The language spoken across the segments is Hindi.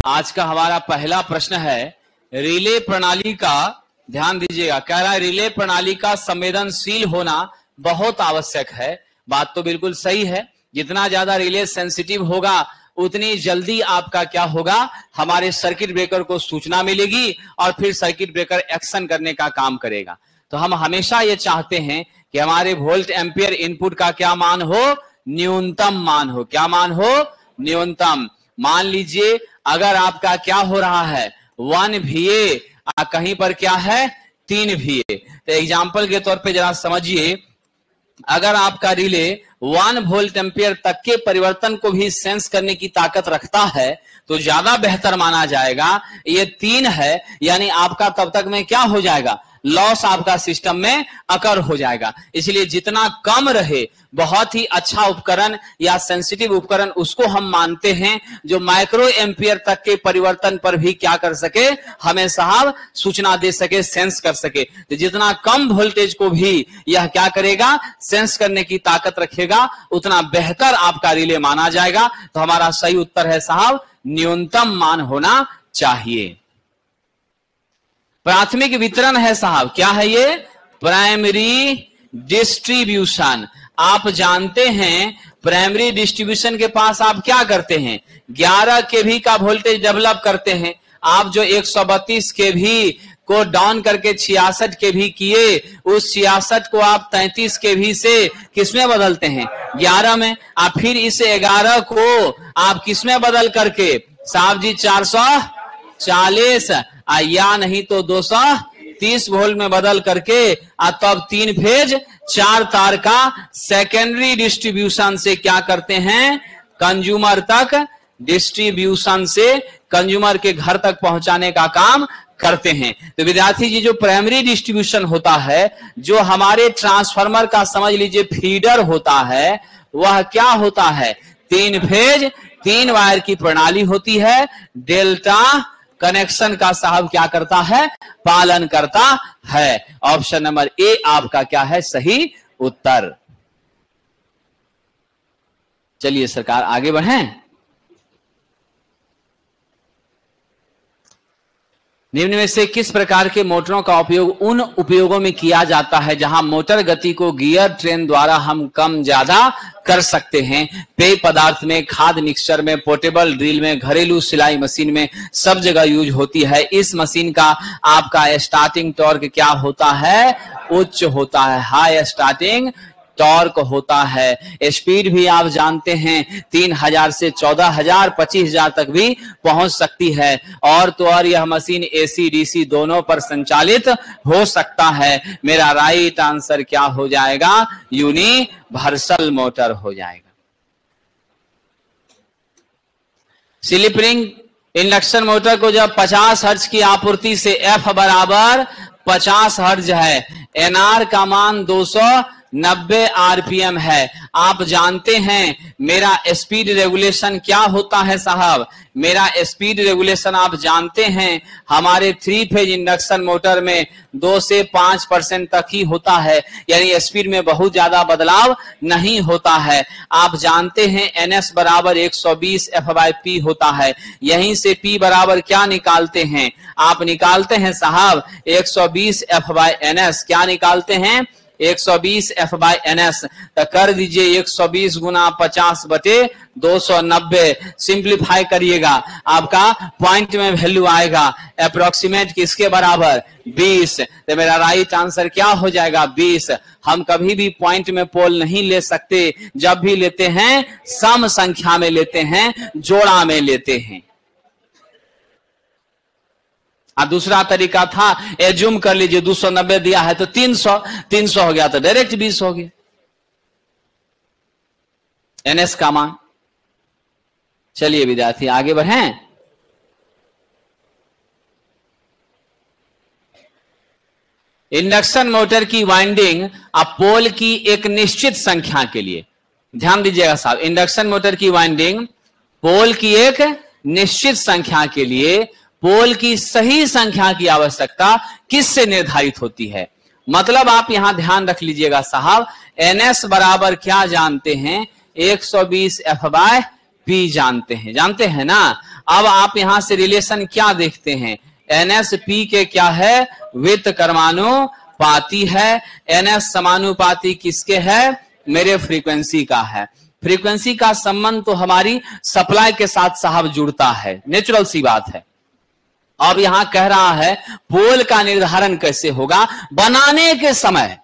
आज का हमारा पहला प्रश्न है रिले प्रणाली का, ध्यान दीजिएगा, कह रहा है रिले प्रणाली का संवेदनशील होना बहुत आवश्यक है। बात तो बिल्कुल सही है, जितना ज्यादा रिले सेंसिटिव होगा उतनी जल्दी आपका क्या होगा, हमारे सर्किट ब्रेकर को सूचना मिलेगी और फिर सर्किट ब्रेकर एक्शन करने का काम करेगा। तो हम हमेशा ये चाहते हैं कि हमारे वोल्ट एम्पियर इनपुट का क्या मान हो, न्यूनतम मान हो। क्या मान हो, न्यूनतम। मान लीजिए अगर आपका क्या हो रहा है 1 VA, कहीं पर क्या है 3 VA। तो एग्जाम्पल के तौर पे जरा समझिए, अगर आपका रिले 1 वोल्ट एम्पियर तक के परिवर्तन को भी सेंस करने की ताकत रखता है तो ज्यादा बेहतर माना जाएगा। ये 3 है, यानी आपका तब तक में क्या हो जाएगा, लॉस आपका सिस्टम में अकर हो जाएगा। इसलिए जितना कम रहे बहुत ही अच्छा उपकरण या सेंसिटिव उपकरण उसको हम मानते हैं जो माइक्रो एम्पियर तक के परिवर्तन पर भी क्या कर सके, हमें साहब सूचना दे सके, सेंस कर सके। तो जितना कम वोल्टेज को भी यह क्या करेगा, सेंस करने की ताकत रखेगा, उतना बेहतर आपका रिले माना जाएगा। तो हमारा सही उत्तर है साहब न्यूनतम मान होना चाहिए। प्राथमिक वितरण है साहब, क्या है ये, प्राइमरी डिस्ट्रीब्यूशन। आप जानते हैं प्राइमरी डिस्ट्रीब्यूशन के पास आप क्या करते हैं, 11 kV का वोल्टेज डेवलप करते हैं। आप जो 132 kV को डाउन करके 66 kV किए, उस 66 को आप 33 kV से किसमें बदलते हैं, 11 में। आप फिर इस 11 को आप किसमें बदल करके साहब जी 440 या नहीं तो 230 वोल्ट में बदल करके तब 3 फेज 4 तार का सेकेंडरी डिस्ट्रीब्यूशन से क्या करते हैं, कंज्यूमर तक डिस्ट्रीब्यूशन से कंज्यूमर के घर तक पहुंचाने का काम करते हैं। तो विद्यार्थी जी जो प्राइमरी डिस्ट्रीब्यूशन होता है, जो हमारे ट्रांसफार्मर का समझ लीजिए फीडर होता है, वह क्या होता है, 3 फेज 3 वायर की प्रणाली होती है। डेल्टा कनेक्शन का साहब क्या करता है, पालन करता है। ऑप्शन नंबर ए आपका क्या है सही उत्तर। चलिए सरकार आगे बढ़ें। निम्न में से किस प्रकार के मोटरों का उपयोग उन उपयोगों में किया जाता है जहां मोटर गति को गियर ट्रेन द्वारा हम कम ज्यादा कर सकते हैं, पेय पदार्थ में, खाद मिक्सचर में, पोर्टेबल ड्रिल में, घरेलू सिलाई मशीन में, सब जगह यूज होती है। इस मशीन का आपका स्टार्टिंग टॉर्क क्या होता है, उच्च होता है, हाई स्टार्टिंग टॉर्क होता है। स्पीड भी आप जानते हैं 3000 से 14000 25000 तक भी पहुंच सकती है। और तो और यह मशीन एसी डीसी दोनों पर संचालित हो सकता है। मेरा राइट आंसर क्या हो जाएगा, यूनिवर्सल मोटर हो जाएगा। स्लिप रिंग इंडक्शन मोटर को जब 50 हर्ट्ज की आपूर्ति से एफ बराबर 50 हर्ट्ज है, एनआर का मान 290 आरपीएम है। आप जानते हैं मेरा स्पीड रेगुलेशन क्या होता है साहब, मेरा स्पीड रेगुलेशन आप जानते हैं हमारे 3 फेज इंडक्शन मोटर में 2 से 5% तक ही होता है, यानी स्पीड में बहुत ज्यादा बदलाव नहीं होता है। आप जानते हैं एनएस बराबर 120 F/P होता है। यहीं से P बराबर क्या निकालते हैं, आप निकालते हैं साहब 120 F/NS। क्या निकालते हैं, 120 F/NS। तो कर दीजिए 120 गुना 50 बटे 290, सिंप्लीफाई करिएगा, आपका पॉइंट में वैल्यू आएगा अप्रोक्सीमेट किसके बराबर 20। तो मेरा राइट आंसर क्या हो जाएगा 20। हम कभी भी पॉइंट में पोल नहीं ले सकते, जब भी लेते हैं सम संख्या में लेते हैं, जोड़ा में लेते हैं। दूसरा तरीका था एज्यूम कर लीजिए 290 दिया है तो 300 हो गया तो डायरेक्ट 20 हो गया एनएस का मान। चलिए विद्यार्थी आगे बढ़ें। इंडक्शन मोटर की वाइंडिंग अब पोल की एक निश्चित संख्या के लिए, ध्यान दीजिएगा साहब, इंडक्शन मोटर की वाइंडिंग पोल की एक निश्चित संख्या के लिए पोल की सही संख्या की आवश्यकता किससे निर्धारित होती है। मतलब आप यहां ध्यान रख लीजिएगा साहब, एनएस बराबर क्या जानते हैं 120 F/P जानते हैं ना। अब आप यहां से रिलेशन क्या देखते हैं, NS/P के क्या है, वित्त कर्मानुपाती है। NS समानुपाती किसके है, मेरे फ्रीक्वेंसी का है। फ्रीक्वेंसी का संबंध तो हमारी सप्लाई के साथ साहब जुड़ता है, नेचुरल सी बात है। अब यहां कह रहा है पोल का निर्धारण कैसे होगा, बनाने के समय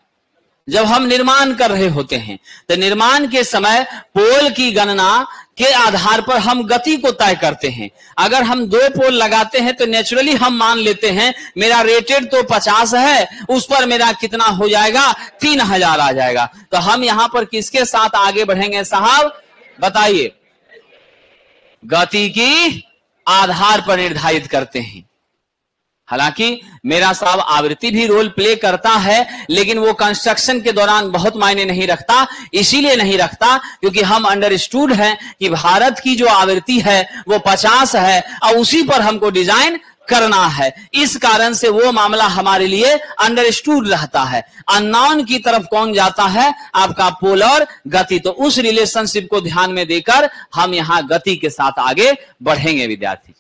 जब हम निर्माण कर रहे होते हैं तो निर्माण के समय पोल की गणना के आधार पर हम गति को तय करते हैं। अगर हम 2 पोल लगाते हैं तो नेचुरली हम मान लेते हैं मेरा रेटेड तो 50 है, उस पर मेरा कितना हो जाएगा, 3000 आ जाएगा। तो हम यहां पर किसके साथ आगे बढ़ेंगे साहब, बताइए, गति की आधार पर निर्धारित करते हैं। हालांकि मेरा साहब आवृत्ति भी रोल प्ले करता है, लेकिन वो कंस्ट्रक्शन के दौरान बहुत मायने नहीं रखता। इसीलिए नहीं रखता क्योंकि हम अंडरस्टूड हैं कि भारत की जो आवृत्ति है वो 50 है और उसी पर हमको डिजाइन करना है। इस कारण से वो मामला हमारे लिए अंडरस्टूड रहता है। अननोन की तरफ कौन जाता है, आपका पोल और गति। तो उस रिलेशनशिप को ध्यान में देकर हम यहां गति के साथ आगे बढ़ेंगे विद्यार्थी।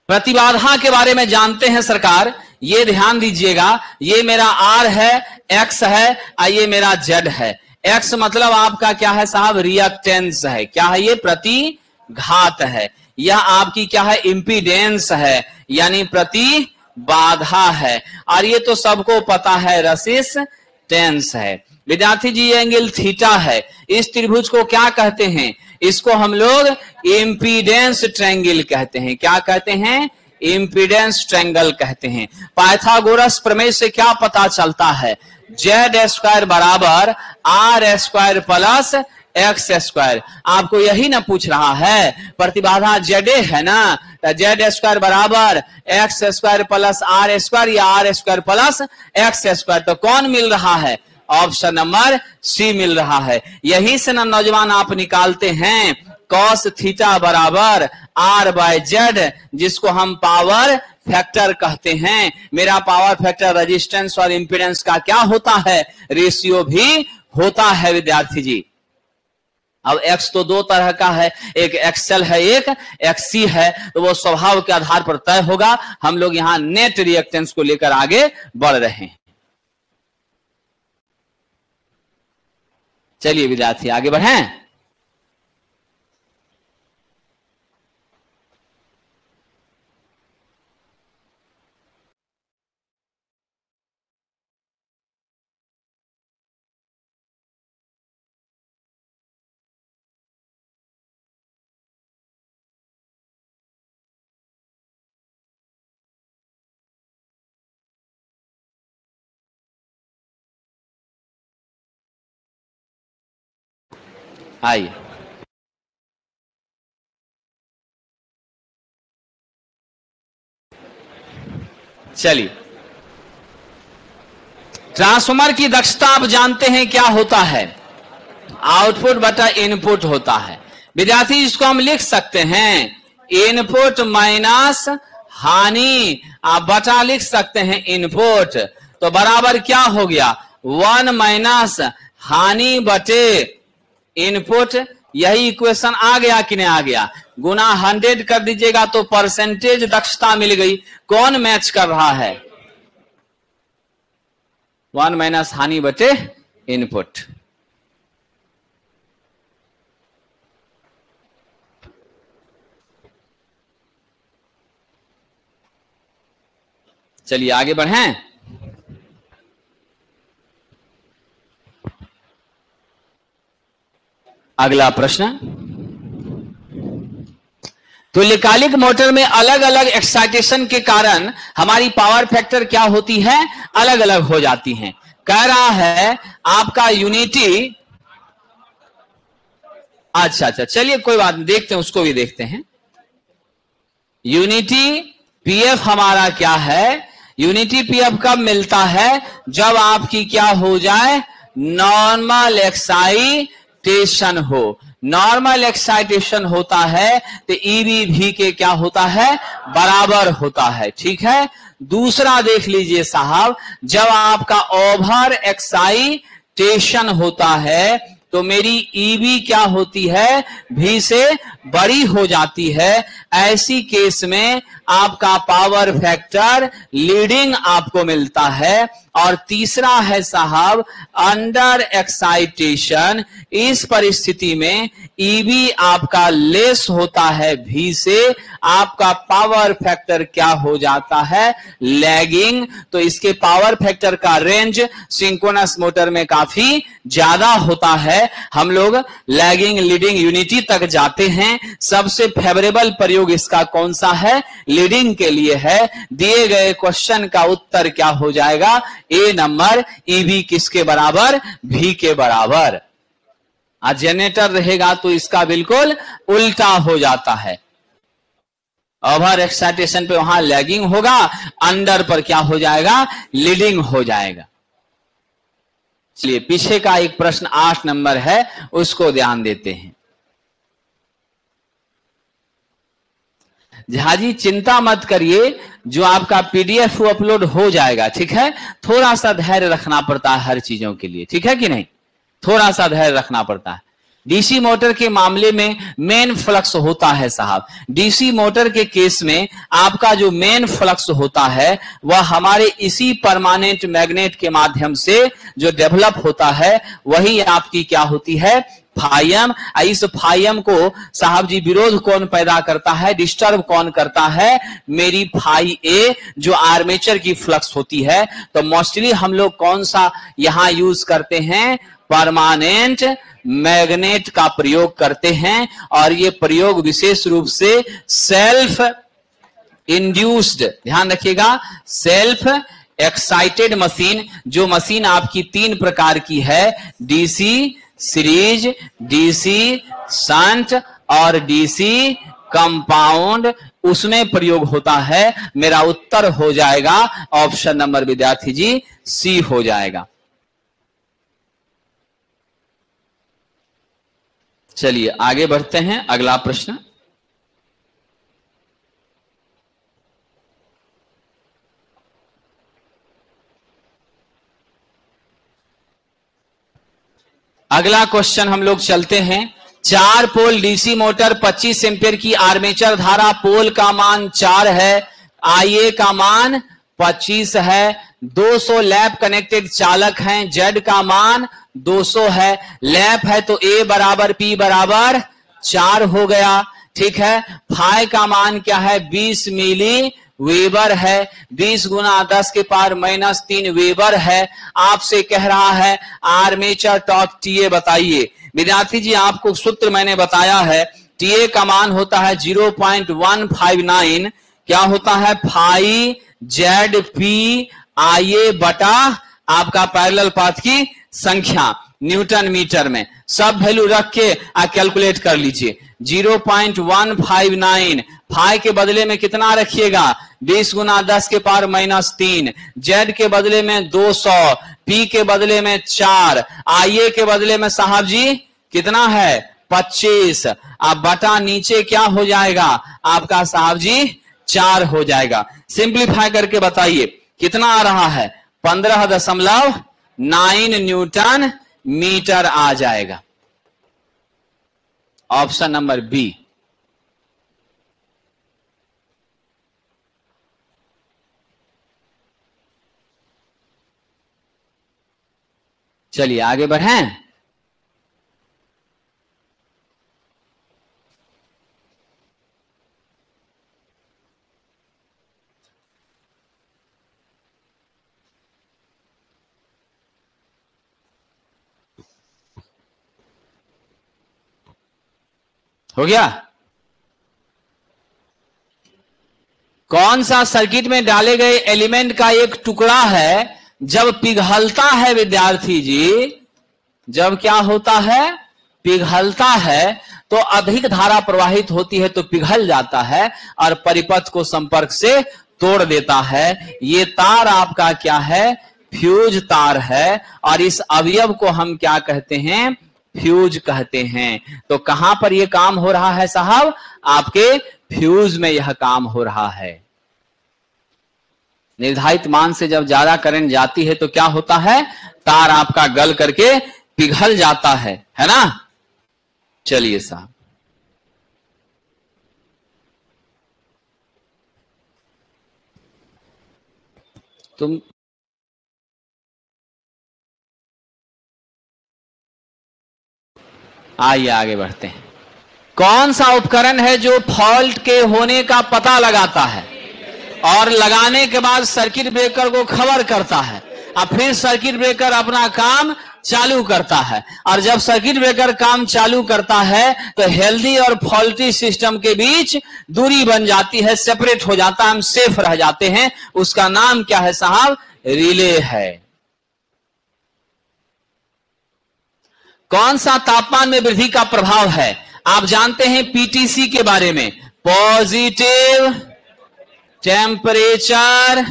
प्रतिबाधा के बारे में जानते हैं सरकार, ये ध्यान दीजिएगा, ये मेरा R है, X है और ये मेरा Z है। X मतलब आपका क्या है साहब, रिएक्टेंस है। क्या है ये, प्रतिघात है। यह आपकी क्या है, इंपीडेंस है, यानी प्रतिबाधा है। और ये तो सबको पता है, रेसिस्टेंस है। विद्यार्थी जी ये एंगल थीटा है। इस त्रिभुज को क्या कहते हैं, इसको हम लोग इंपीडेंस ट्रायंगल कहते हैं। क्या कहते हैं, इंपीडेंस ट्रायंगल कहते हैं। पाइथागोरस प्रमेय से क्या पता चलता है, Z² बराबर R² प्लस X²। आपको यही ना पूछ रहा है, प्रतिबाधा ZA है ना, तो Z² बराबर X² प्लस R² या R² प्लस X²। तो कौन मिल रहा है, ऑप्शन नंबर सी मिल रहा है। यही से ना नौजवान आप निकालते हैं cos थीटा बराबर R/Z, जिसको हम पावर फैक्टर कहते हैं। मेरा पावर फैक्टर रेजिस्टेंस और इंपीडेंस का क्या होता है, रेशियो भी होता है विद्यार्थी जी। अब X तो 2 तरह का है, एक XL है, एक XC है, तो वो स्वभाव के आधार पर तय होगा। हम लोग यहां नेट रिएक्टेंस को लेकर आगे बढ़ रहे हैं। चलिए विद्यार्थी आगे बढ़ें। आइए, चलिए, ट्रांसफार्मर की दक्षता आप जानते हैं क्या होता है, आउटपुट बटा इनपुट होता है। विद्यार्थी इसको हम लिख सकते हैं इनपुट माइनस हानि, आप बटा लिख सकते हैं इनपुट, तो बराबर क्या हो गया, 1 माइनस हानि बटे इनपुट। यही इक्वेशन आ गया कि नहीं आ गया, गुना 100 कर दीजिएगा तो परसेंटेज दक्षता मिल गई। कौन मैच कर रहा है, 1 माइनस हानि बटे इनपुट। चलिए आगे बढ़ें। अगला प्रश्न, तुल्यकालिक मोटर में अलग अलग एक्साइटेशन के कारण हमारी पावर फैक्टर क्या होती है, अलग अलग हो जाती हैं। कह रहा है आपका यूनिटी, अच्छा, चलिए कोई बात नहीं, देखते हैं, उसको भी देखते हैं। यूनिटी पीएफ हमारा क्या है, यूनिटी पीएफ कब मिलता है, जब आपकी क्या हो जाए, नॉर्मल एक्साइटेशन हो। नॉर्मल एक्साइटेशन होता है तो ईबी भी के क्या होता है, बराबर होता है। ठीक है, दूसरा देख लीजिए साहब, जब आपका ओवर एक्साइटेशन होता है तो मेरी ईबी क्या होती है, भी से बड़ी हो जाती है। ऐसी केस में आपका पावर फैक्टर लीडिंग आपको मिलता है। और तीसरा है साहब अंडर एक्साइटेशन, इस परिस्थिति में ईबी आपका लेस होता है भी से, आपका पावर फैक्टर क्या हो जाता है, लैगिंग। तो इसके पावर फैक्टर का रेंज सिंक्रोनस मोटर में काफी ज्यादा होता है। हम लोग लैगिंग लीडिंग यूनिटी तक जाते हैं। सबसे फेवरेबल प्रयोग इसका कौन सा है, लीडिंग के लिए है। दिए गए क्वेश्चन का उत्तर क्या हो जाएगा, ए नंबर, ईबी किसके बराबर, भी के बराबर। आज जनरेटर रहेगा तो इसका बिल्कुल उल्टा हो जाता है। ओवर एक्साइटेशन पे वहां लैगिंग होगा, अंडर पर क्या हो जाएगा, लीडिंग हो जाएगा। चलिए पीछे का एक प्रश्न 8 नंबर है, उसको ध्यान देते हैं। झाजी चिंता मत करिए, जो आपका पीडीएफ वो अपलोड हो जाएगा, ठीक है। थोड़ा सा धैर्य रखना पड़ता है हर चीजों के लिए, ठीक है कि नहीं, थोड़ा सा धैर्य रखना पड़ता है। डीसी मोटर के मामले में मेन फ्लक्स होता है साहब। डीसी मोटर के केस में आपका जो मेन फ्लक्स होता है वह हमारे इसी परमानेंट मैग्नेट के माध्यम से जो डेवलप होता है, वही आपकी क्या होती है, फाइम। इस फाइम को साहब जी विरोध कौन पैदा करता है, डिस्टर्ब कौन करता है, मेरी फाई ए जो आर्मेचर की फ्लक्स होती है। तो मोस्टली हम लोग कौन सा यहां यूज करते हैं, परमानेंट मैग्नेट का प्रयोग करते हैं। और ये प्रयोग विशेष रूप से सेल्फ इंड्यूस्ड, ध्यान रखिएगा, सेल्फ एक्साइटेड मशीन, जो मशीन आपकी 3 प्रकार की है, डीसी सीरीज, डीसी शंट और डीसी कंपाउंड, उसमें प्रयोग होता है। मेरा उत्तर हो जाएगा ऑप्शन नंबर विद्यार्थी जी सी हो जाएगा। चलिए आगे बढ़ते हैं, अगला प्रश्न। अगला क्वेश्चन हम लोग चलते हैं। 4 पोल डीसी मोटर 25 एम्पियर की आर्मेचर धारा, पोल का मान 4 है, आईए का मान 25 है, 200 लैप कनेक्टेड चालक हैं, जेड का मान 200 है। लैप है तो ए बराबर पी बराबर 4 हो गया, ठीक है। फाई का मान क्या है, 20 मिली वेबर है, 20 गुना 10 के पावर -3 वेबर है। आपसे कह रहा है आर्मेचर टॉर्क टीए बताइए। विद्यार्थी जी आपको सूत्र मैंने बताया है, टीए का मान होता है 0.159, क्या होता है, फाई जेड पी आईए बटा आपका पैरेलल पाथ की संख्या न्यूटन मीटर में। सब वैल्यू रख के कैलकुलेट कर लीजिए। 0.159, फाई के बदले में कितना रखिएगा, 20 गुना 10 के पावर -3, जेड के बदले में 200, पी के बदले में 4, आईए के बदले में साहब जी कितना है, 25। अब बटा नीचे क्या हो जाएगा आपका साहब जी 4 हो जाएगा। सिंप्लीफाई करके बताइए कितना आ रहा है, 15.9 न्यूटन मीटर आ जाएगा। Option number B. चलिए आगे बढ़ें। हो गया। कौन सा सर्किट में डाले गए एलिमेंट का एक टुकड़ा है, जब पिघलता है विद्यार्थी जी, जब क्या होता है, पिघलता है, तो अधिक धारा प्रवाहित होती है तो पिघल जाता है और परिपथ को संपर्क से तोड़ देता है। ये तार आपका क्या है, फ्यूज तार है। और इस अवयव को हम क्या कहते हैं, फ्यूज कहते हैं। तो कहां पर यह काम हो रहा है साहब, आपके फ्यूज में यह काम हो रहा है। निर्धारित मान से जब ज्यादा करंट जाती है तो क्या होता है, तार आपका गल करके पिघल जाता है ना। चलिए साहब, तुम आइए आगे बढ़ते हैं। कौन सा उपकरण है जो फॉल्ट के होने का पता लगाता है और लगाने के बाद सर्किट ब्रेकर को खबर करता है और फिर सर्किट ब्रेकर अपना काम चालू करता है। और जब सर्किट ब्रेकर काम चालू करता है तो हेल्दी और फॉल्टी सिस्टम के बीच दूरी बन जाती है, सेपरेट हो जाता है, हम सेफ रह जाते हैं। उसका नाम क्या है साहब? रिले है। कौन सा तापमान में वृद्धि का प्रभाव है? आप जानते हैं पीटीसी के बारे में, पॉजिटिव टेम्परेचर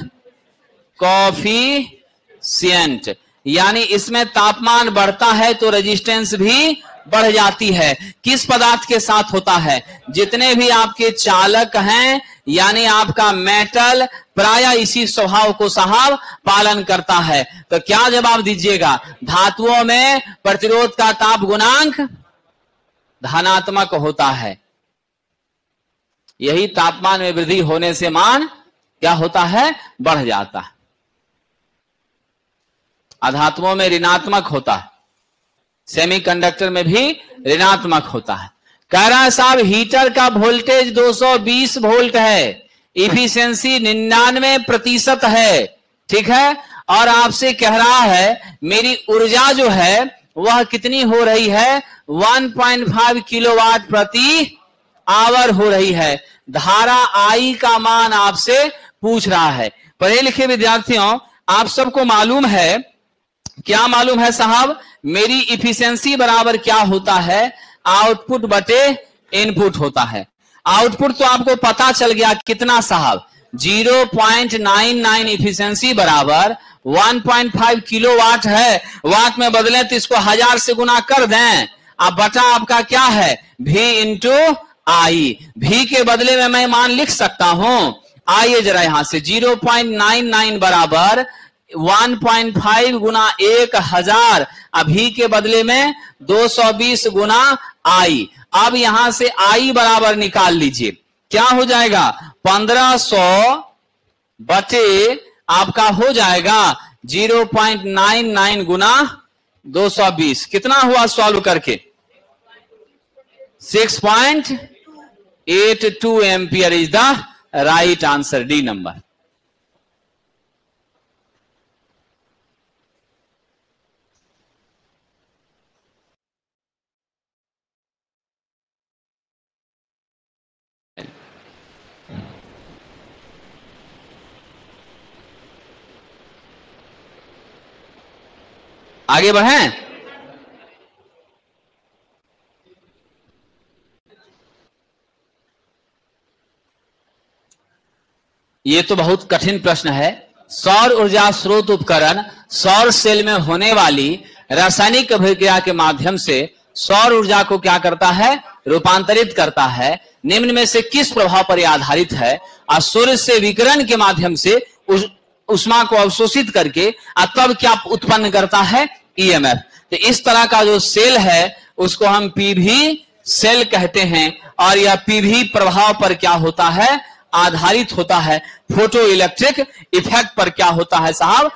कोएफिशिएंट, यानी इसमें तापमान बढ़ता है तो रेजिस्टेंस भी बढ़ जाती है। किस पदार्थ के साथ होता है? जितने भी आपके चालक हैं, यानी आपका मेटल प्राय इसी स्वभाव को साहब पालन करता है। तो क्या जवाब दीजिएगा? धातुओं में प्रतिरोध का ताप गुणांक धनात्मक होता है। यही तापमान में वृद्धि होने से मान क्या होता है? बढ़ जाता है। अधातुओं में ऋणात्मक होता है, सेमीकंडक्टर में भी ऋणात्मक होता है। कह रहा है साहब हीटर का वोल्टेज 220 वोल्ट है, इफिशियंसी 99% है, ठीक है। और आपसे कह रहा है मेरी ऊर्जा जो है वह कितनी हो रही है? 1.5 किलोवाट प्रति आवर हो रही है। धारा आई का मान आपसे पूछ रहा है। पढ़े लिखे विद्यार्थियों, आप सबको मालूम है, क्या मालूम है साहब? मेरी इफिशियंसी बराबर क्या होता है? आउटपुट बटे इनपुट होता है। आउटपुट तो आपको पता चल गया कितना साहब? 0.99 इफिशियंसी बराबर 1.5 किलोवाट है। वाट में बदले तो इसको 1000 से गुना कर दें। अब बटा आपका क्या है? V इंटू आई। V के बदले में मैं मान लिख सकता हूं। आइए जरा यहां से 0.99 बराबर 1.5 गुना 1000, अभी के बदले में 220 गुना आई। अब यहां से आई बराबर निकाल लीजिए, क्या हो जाएगा? 1500 बटे आपका हो जाएगा 0.99 गुना 220। कितना हुआ सॉल्व करके? 6.82 ampere is the right answer, D number. आगे बढ़ें। ये तो बहुत कठिन प्रश्न है। सौर ऊर्जा स्रोत उपकरण सौर सेल में होने वाली रासायनिक अभिक्रिया के माध्यम से सौर ऊर्जा को क्या करता है? रूपांतरित करता है। निम्न में से किस प्रभाव पर यह आधारित है? और सूर्य से विकिरण के माध्यम से उष्मा को अवशोषित करके तब क्या उत्पन्न करता है? ईएमएफ। तो इस तरह का जो सेल है उसको हम पीवी सेल कहते हैं। और यह पीवी प्रभाव पर क्या होता है? आधारित होता है। फोटो इलेक्ट्रिक इफेक्ट पर क्या होता है साहब?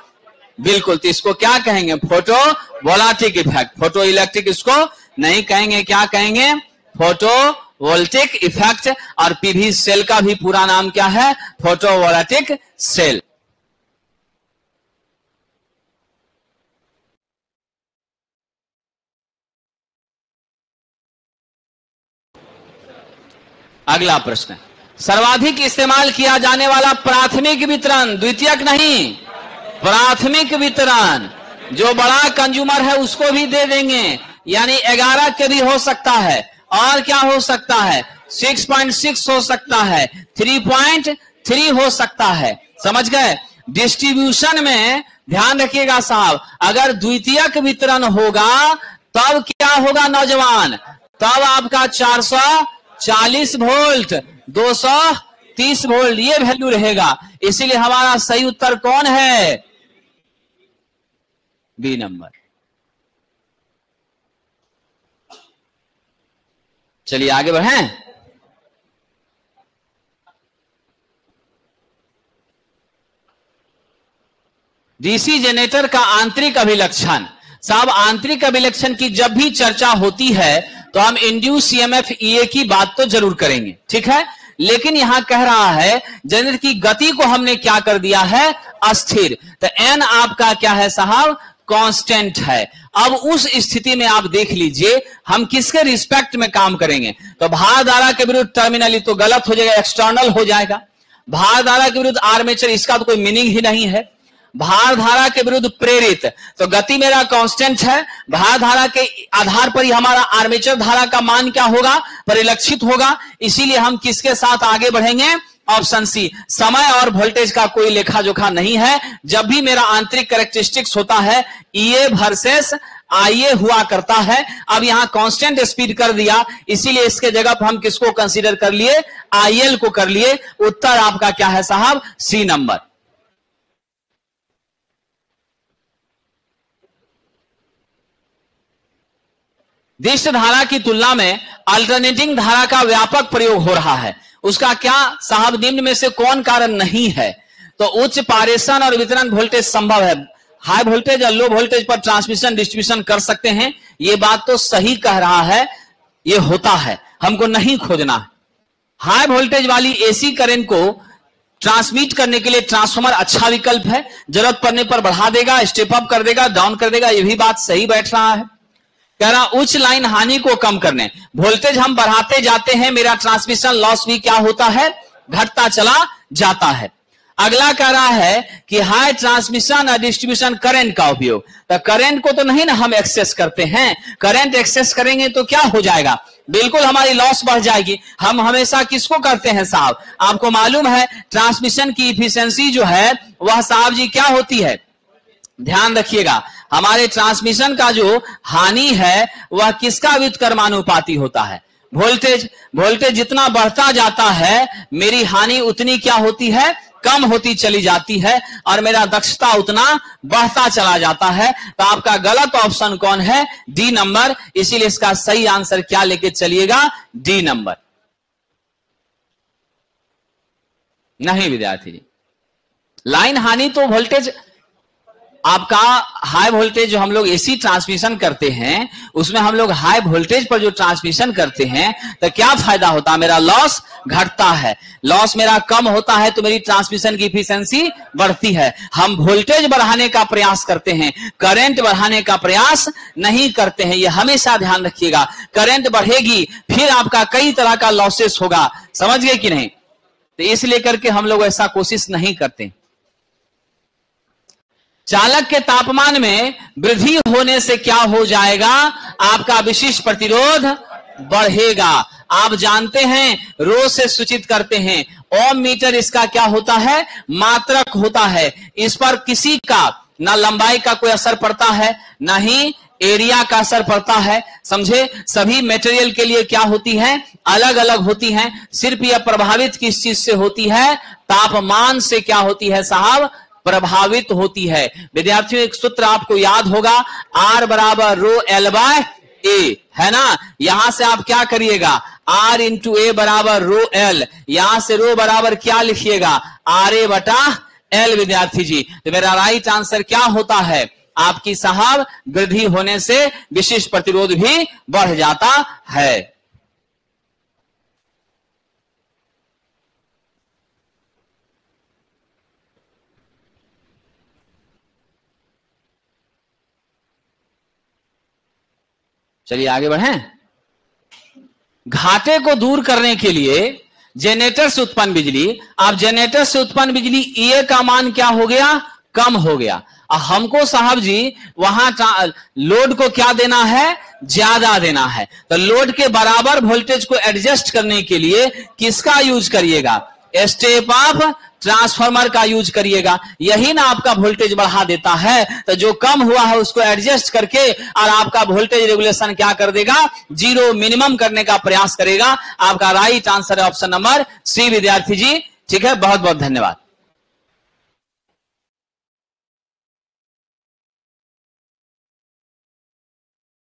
बिल्कुल। तो इसको क्या कहेंगे? Photovoltaic effect. Photoelectric इसको नहीं कहेंगे, क्या कहेंगे? Photovoltaic effect. और पीवी सेल का भी पूरा नाम क्या है? Photovoltaic cell. अगला प्रश्न, सर्वाधिक इस्तेमाल किया जाने वाला प्राथमिक वितरण, द्वितीयक नहीं, प्राथमिक वितरण, जो बड़ा कंज्यूमर है उसको भी दे देंगे, यानी 11 के भी हो सकता है। और क्या हो सकता है? 6.6 हो सकता है, 3.3 हो सकता है। समझ गए? डिस्ट्रीब्यूशन में ध्यान रखिएगा साहब, अगर द्वितीयक वितरण होगा तब क्या होगा नौजवान? तब आपका 440 वोल्ट, 230 वोल्ट ये वैल्यू रहेगा। इसीलिए हमारा सही उत्तर कौन है? B number. चलिए आगे बढ़ें। डीसी जनरेटर का आंतरिक अभिलक्षण। साहब आंतरिक अभिलक्षण की जब भी चर्चा होती है तो हम इंड्यूस ईएमएफ ईए की बात तो जरूर करेंगे, ठीक है। लेकिन यहां कह रहा है जनरेटर की गति को हमने क्या कर दिया है, अस्थिर। तो एन आपका क्या है साहब, कांस्टेंट है। अब उस स्थिति में आप देख लीजिए हम किसके रिस्पेक्ट में काम करेंगे। तो भार धारा के विरुद्ध टर्मिनली तो गलत हो जाएगा, एक्सटर्नल हो जाएगा। भार धारा के विरुद्ध आर्मेचर, इसका तो कोई मीनिंग ही नहीं है। भार धारा के विरुद्ध प्रेरित, तो गति मेरा कांस्टेंट है, भार धारा के आधार पर ही हमारा आर्मेचर धारा का मान क्या होगा, परिलक्षित होगा। इसीलिए हम किसके साथ आगे बढ़ेंगे, ऑप्शन सी। समय और वोल्टेज का कोई लेखा जोखा नहीं है। जब भी मेरा आंतरिक कैरेक्टरिस्टिक्स होता है ईए वर्सेस आईए हुआ करता है। अब यहां कांस्टेंट स्पीड कर दिया, इसीलिए इसके जगह पर हम किसको कंसीडर कर लिए, आईएल को कर लिए। उत्तर आपका क्या है साहब, सी नंबर। दिष्ट धारा की तुलना में अल्टरनेटिंग धारा का व्यापक प्रयोग हो रहा है। उसका क्या साहब, निम्न में से कौन कारण नहीं है। तो उच्च पारेषण और वितरण वोल्टेज संभव है। हाई वोल्टेज और लो वोल्टेज पर ट्रांसमिशन डिस्ट्रीब्यूशन कर सकते हैं, ये बात तो सही कह रहा है, ये होता है, हमको नहीं खोजना है। हाई वोल्टेज वाली एसी करंट को ट्रांसमिट करने के लिए ट्रांसफार्मर अच्छा विकल्प है। जरूरत पड़ने पर बढ़ा देगा, स्टेप अप कर देगा, डाउन कर देगा, ये भी बात सही बैठ रहा है। कह रहा उच्च लाइन हानि को कम करने, वोल्टेज हम बढ़ाते जाते हैं, मेरा ट्रांसमिशन लॉस भी क्या होता है, घटता चला जाता है। अगला कह रहा है कि हाई ट्रांसमिशन और डिस्ट्रीब्यूशन करंट का उपयोग। तो करंट को तो नहीं ना हम एक्सेस करते हैं, करंट एक्सेस करेंगे तो क्या हो जाएगा, बिल्कुल हमारी लॉस बढ़ जाएगी। हम हमेशा किसको करते हैं साहब, आपको मालूम है ट्रांसमिशन की इफिशिएंसी जो है वह साहब जी क्या होती है, ध्यान रखिएगा, हमारे ट्रांसमिशन का जो हानि है वह किसका व्युत्क्रमानुपाती होता है, वोल्टेज। वोल्टेज जितना बढ़ता जाता है मेरी हानि उतनी क्या होती है, कम होती चली जाती है, और मेरा दक्षता उतना बढ़ता चला जाता है। तो आपका गलत ऑप्शन कौन है, डी नंबर। इसीलिए इसका सही आंसर क्या लेके चलिएगा, डी नंबर। नहीं विद्यार्थी जी, लाइन हानि तो वोल्टेज आपका हाई वोल्टेज जो हम लोग एसी ट्रांसमिशन करते हैं उसमें हम लोग हाई वोल्टेज पर जो ट्रांसमिशन करते हैं तो क्या फायदा होता है, मेरा लॉस घटता है। लॉस मेरा कम होता है तो मेरी ट्रांसमिशन की इफिशिएंसी बढ़ती है। हम वोल्टेज बढ़ाने का प्रयास करते हैं, करंट बढ़ाने का प्रयास नहीं करते हैं, यह हमेशा ध्यान रखिएगा। करंट बढ़ेगी फिर आपका कई तरह का लॉसेस होगा, समझ गए कि नहीं। तो इसलिए करके हम लोग ऐसा कोशिश नहीं करते। चालक के तापमान में वृद्धि होने से क्या हो जाएगा, आपका विशिष्ट प्रतिरोध बढ़ेगा। आप जानते हैं रो से सूचित करते हैं, ओम मीटर इसका क्या होता है, मात्रक होता है। इस पर किसी का ना लंबाई का कोई असर पड़ता है ना ही एरिया का असर पड़ता है, समझे। सभी मटेरियल के लिए क्या होती है, अलग अलग होती हैं। सिर्फ यह प्रभावित किस चीज से होती है, तापमान से क्या होती है साहब, प्रभावित होती है। विद्यार्थियों एक सूत्र आपको याद होगा, R बराबर रो एल बाय ए, है ना। यहां से आप क्या करिएगा, R इंटू ए बराबर रो एल, यहां से रो बराबर क्या लिखिएगा, आर ए बटा एल। विद्यार्थी जी तो मेरा राइट आंसर क्या होता है, आपकी साहब वृद्धि होने से विशिष्ट प्रतिरोध भी बढ़ जाता है। चलिए आगे बढ़ें। घाटे को दूर करने के लिए जनरेटर से उत्पन्न बिजली, आप जनरेटर से उत्पन्न बिजली ईए का मान क्या हो गया, कम हो गया। हमको साहब जी वहां लोड को क्या देना है, ज्यादा देना है। तो लोड के बराबर वोल्टेज को एडजस्ट करने के लिए किसका यूज करिएगा, स्टेप अप ट्रांसफार्मर का यूज करिएगा। यही ना आपका वोल्टेज बढ़ा देता है। तो जो कम हुआ है उसको एडजस्ट करके और आपका वोल्टेज रेगुलेशन क्या कर देगा, जीरो मिनिमम करने का प्रयास करेगा। आपका राइट आंसर है ऑप्शन नंबर सी विद्यार्थी जी, ठीक है। बहुत बहुत धन्यवाद।